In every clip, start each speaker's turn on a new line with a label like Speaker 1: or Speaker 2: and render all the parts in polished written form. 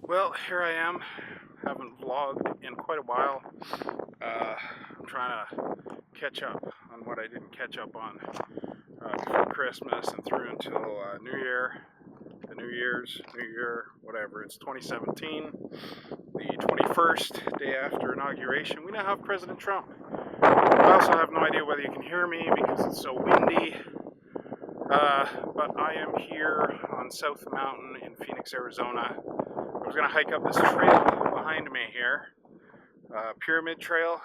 Speaker 1: Well, here I am. Haven't vlogged in quite a while. I'm trying to catch up on what I didn't catch up on before Christmas and through until New Year, New Year, whatever. It's 2017, the 21st day after inauguration. We now have President Trump. I also have no idea whether you can hear me because it's so windy. But I am here on South Mountain in Phoenix, Arizona. I was going to hike up this trail behind me here, Pyramid Trail.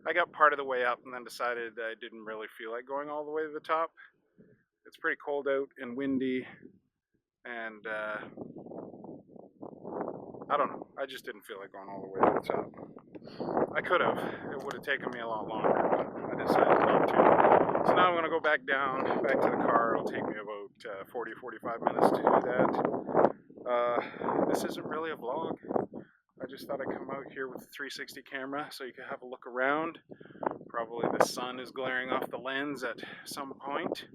Speaker 1: I got part of the way up and then decided I didn't really feel like going all the way to the top. It's pretty cold out and windy, and I don't know, I just didn't feel like going all the way to the top. I could have, it would have taken me a lot longer, but I decided not to. So now I'm going to go back down, back to the car. It'll take me about 40-45 minutes to do that. This isn't really a vlog. I just thought I'd come out here with a 360 camera so you can have a look around. Probably the sun is glaring off the lens at some point.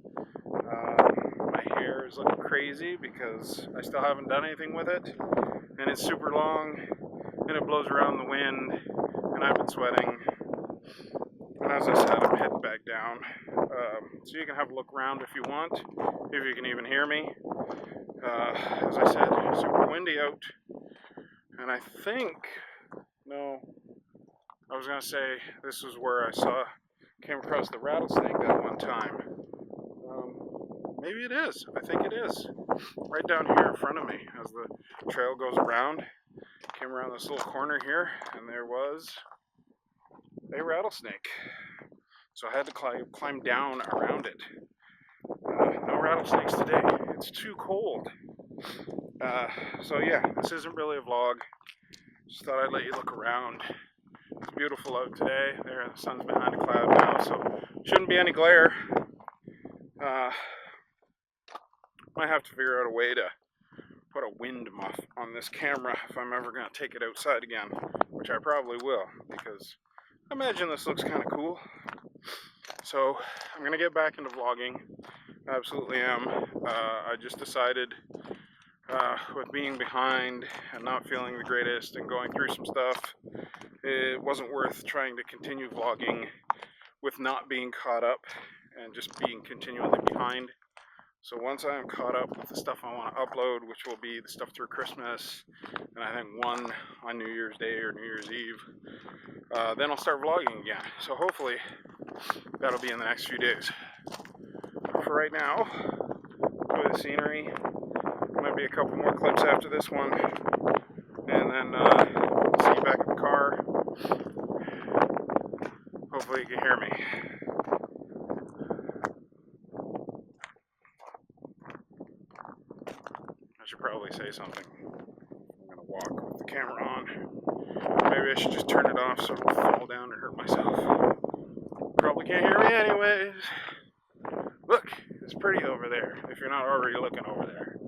Speaker 1: My hair is looking crazy because I still haven't done anything with it, and it's super long and it blows around the wind, and I've been sweating. And as I said, I'm heading back down. So you can have a look around if you want, if you can even hear me. As I said, super windy out. And I think, no, I was going to say this was where I came across the rattlesnake that one time. Maybe it is. I think it is. Right down here in front of me as the trail goes around. Came around this little corner here and there was a rattlesnake. So I had to climb down around it. No rattlesnakes today. It's too cold. So yeah, this isn't really a vlog. Just thought I'd let you look around. It's beautiful out today. There, the sun's behind a cloud now, so shouldn't be any glare. Might have to figure out a way to put a wind muff on this camera if I'm ever going to take it outside again, which I probably will, because I imagine this looks kind of cool. So I'm going to get back into vlogging. Absolutely am. I just decided with being behind and not feeling the greatest and going through some stuff, it wasn't worth trying to continue vlogging with not being caught up and just being continually behind. So once I am caught up with the stuff I want to upload, which will be the stuff through Christmas, and I think one on New Year's Day or New Year's Eve, then I'll start vlogging again. So hopefully that'll be in the next few days. For right now, enjoy the scenery. Might be a couple more clips after this one, and then see you back at the car. Hopefully you can hear me. I should probably say something. I'm going to walk with the camera on. Maybe I should just turn it off so I don't fall down and hurt myself. Probably can't hear me anyways. Look, it's pretty over there, if you're not already looking over there.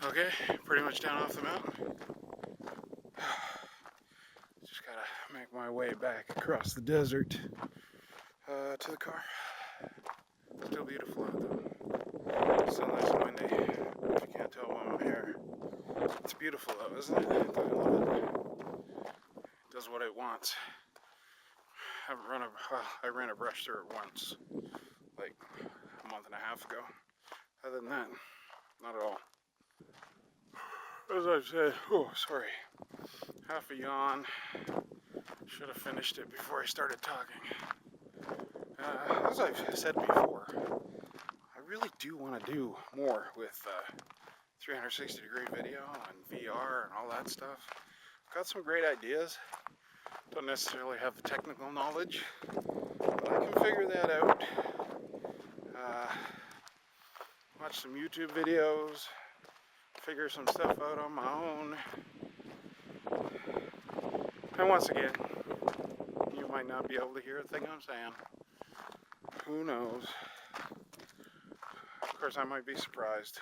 Speaker 1: Okay, pretty much down off the mountain. Just gotta make my way back across the desert to the car. Still beautiful out though. Still nice and windy. If you can't tell by my hair. It's beautiful though, isn't it? Don't you love it? It does what it wants. I ran a brush through it once, like a month and a half ago. Other than that, not at all. As I've said, oh sorry, half a yawn. Should have finished it before I started talking. As I've said before, I really do want to do more with 360 degree video and VR and all that stuff. Got some great ideas. Don't necessarily have the technical knowledge, but I can figure that out. Watch some YouTube videos, figure some stuff out on my own. And once again, you might not be able to hear a thing I'm saying. Who knows? Of course, I might be surprised.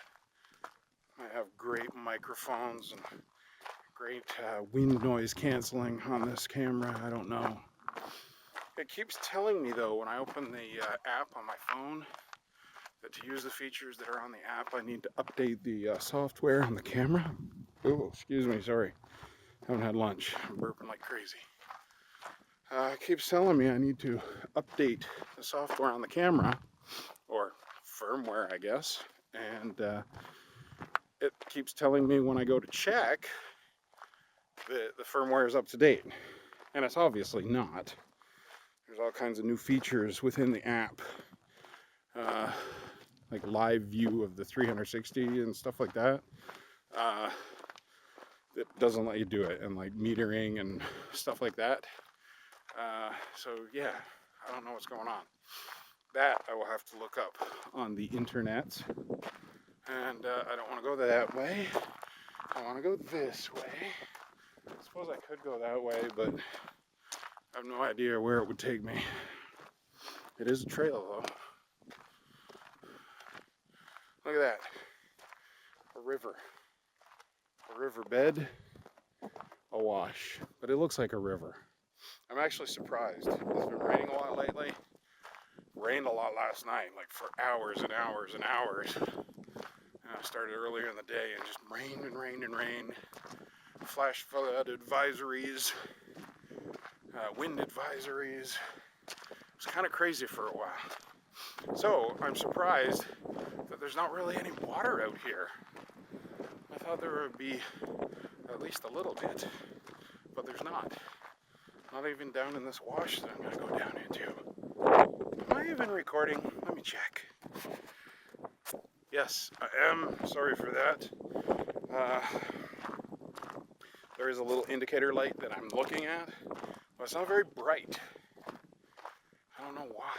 Speaker 1: I have great microphones and great wind noise canceling on this camera. I don't know. It keeps telling me though when I open the app on my phone that to use the features that are on the app, I need to update the software on the camera. Oh, excuse me, sorry. Haven't had lunch. I'm burping like crazy. It keeps telling me I need to update the software on the camera, or firmware, I guess. And it keeps telling me when I go to check that the firmware is up to date. And it's obviously not. There's all kinds of new features within the app. Like live view of the 360 and stuff like that. It doesn't let you do it, and like metering and stuff like that. So yeah, I don't know what's going on. That I will have to look up on the internet. And I don't want to go that way. I want to go this way. I suppose I could go that way, but I have no idea where it would take me. It is a trail though. Look at that. A river. A riverbed. Awash. But it looks like a river. I'm actually surprised. It's been raining a lot lately. Rained a lot last night, like for hours and hours and hours. And I started earlier in the day and just rained and rained and rained. Flash flood advisories. Wind advisories. It was kind of crazy for a while. So I'm surprised that there's not really any water out here. I thought there would be at least a little bit, but there's not. Not even down in this wash that I'm going to go down into. Am I even recording? Let me check. Yes, I am. Sorry for that. There is a little indicator light that I'm looking at, but it's not very bright. I don't know why.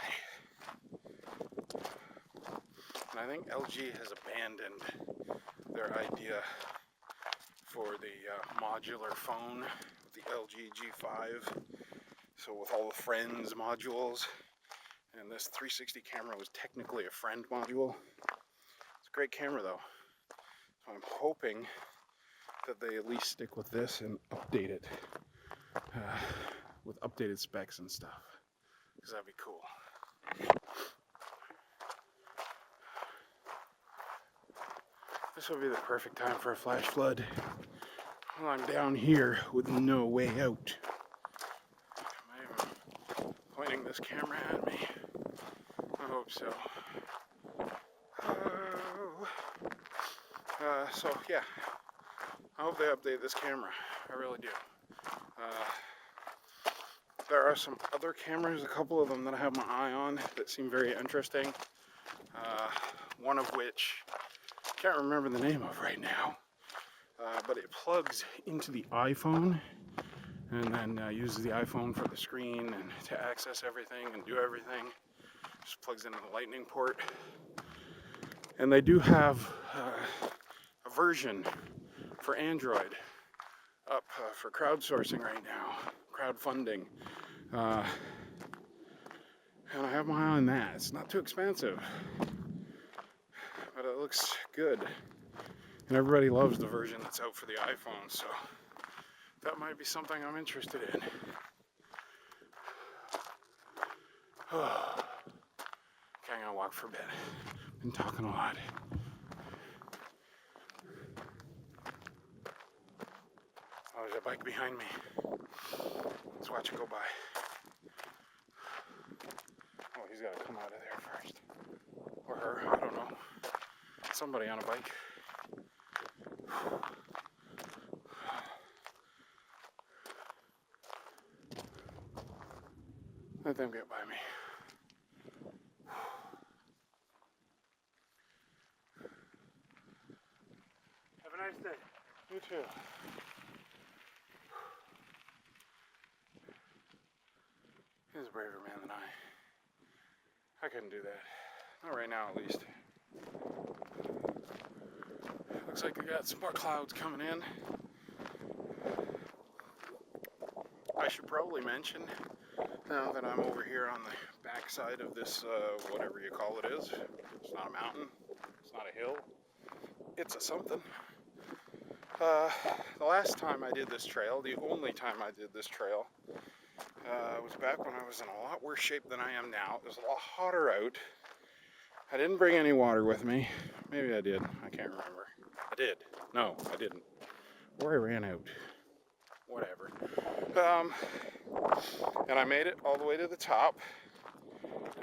Speaker 1: And I think LG has abandoned their idea for the modular phone, the LG G5. So with all the Friends modules, and this 360 camera was technically a Friend module. It's a great camera though. So I'm hoping that they at least stick with this and update it with updated specs and stuff, because that'd be cool. This would be the perfect time for a flash flood. Well, I'm down here with no way out. Am I even pointing this camera at me? I hope so. So yeah, I hope they update this camera. I really do. There are some other cameras, a couple of them that I have my eye on that seem very interesting. One of which I can't remember the name of right now. But it plugs into the iPhone and then uses the iPhone for the screen and to access everything and do everything. Just plugs into the lightning port. And they do have a version for Android up for crowdsourcing right now, crowdfunding. And I have my eye on that. It's not too expensive, but it looks good. And everybody loves the version that's out for the iPhone, so that might be something I'm interested in. Okay, I'm gonna walk for a bit. Been talking a lot. Oh, there's a bike behind me. Let's watch it go by. Oh, he's gotta come out of there first. Or her, I don't know. Somebody on a bike. Let them get by me. Have a nice day. You too. He's a braver man than I couldn't do that. Not right now, at least. Looks like we got some more clouds coming in. I should probably mention, now that I'm over here on the backside of this, whatever you call it is. It's not a mountain. It's not a hill. It's a something. The last time I did this trail, the only time I did this trail, was back when I was in a lot worse shape than I am now. It was a lot hotter out. I didn't bring any water with me. Maybe I did. I can't remember. I did. No, I didn't. Or I ran out. Whatever. And I made it all the way to the top.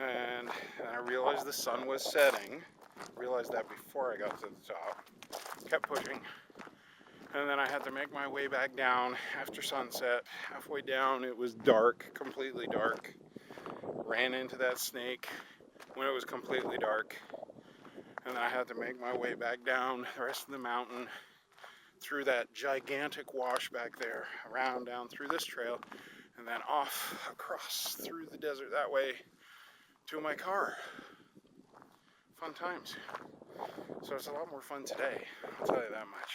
Speaker 1: And I realized the sun was setting. Realized that before I got to the top. Kept pushing. And then I had to make my way back down after sunset. Halfway down, it was dark, completely dark. Ran into that snake when it was completely dark. And then I had to make my way back down the rest of the mountain, through that gigantic wash back there, around down through this trail, and then off across through the desert that way to my car. Fun times. So it's a lot more fun today, I'll tell you that much.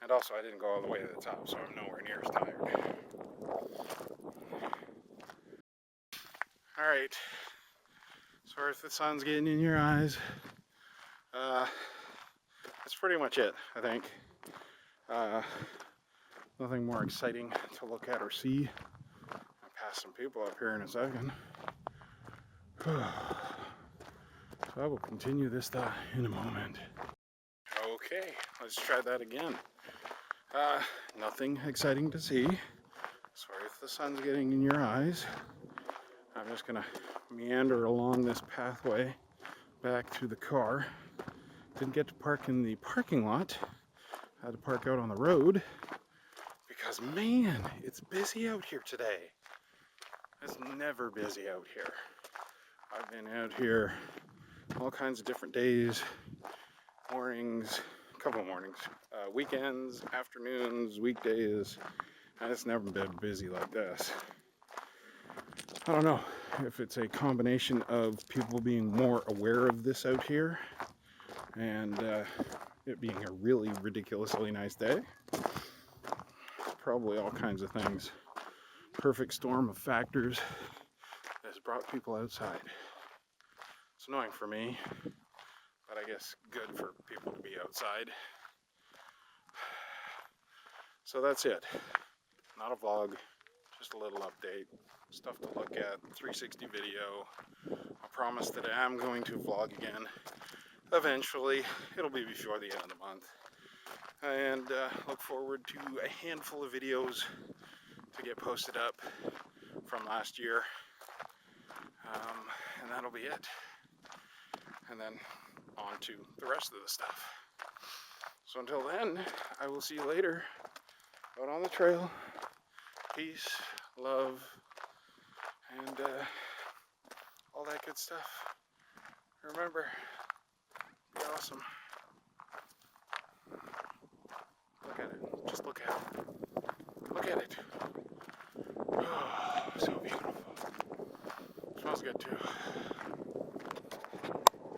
Speaker 1: And also I didn't go all the way to the top, so I'm nowhere near as tired. Alright, sorry if the sun's getting in your eyes. That's pretty much it, I think. Nothing more exciting to look at or see. I'll pass some people up here in a second. So I will continue this thought in a moment. Okay, let's try that again. Nothing exciting to see. Sorry if the sun's getting in your eyes. I'm just gonna meander along this pathway back to the car. Didn't get to park in the parking lot. Had to park out on the road because, man, it's busy out here today. It's never busy out here. I've been out here all kinds of different days, mornings, a couple of mornings, weekends, afternoons, weekdays, and it's never been busy like this. I don't know if it's a combination of people being more aware of this out here and it being a really ridiculously nice day. Probably all kinds of things. Perfect storm of factors that has brought people outside. It's annoying for me, but I guess good for people to be outside. So that's it. Not a vlog, just a little update. Stuff to look at, 360 video. I promise that I am going to vlog again. Eventually, it'll be before the end of the month. And look forward to a handful of videos to get posted up from last year. And that'll be it. And then on to the rest of the stuff. So until then, I will see you later out on the trail. Peace, love, and all that good stuff. Remember, be awesome. Look at it. Just look at it. Look at it. Oh, so beautiful. Smells good too.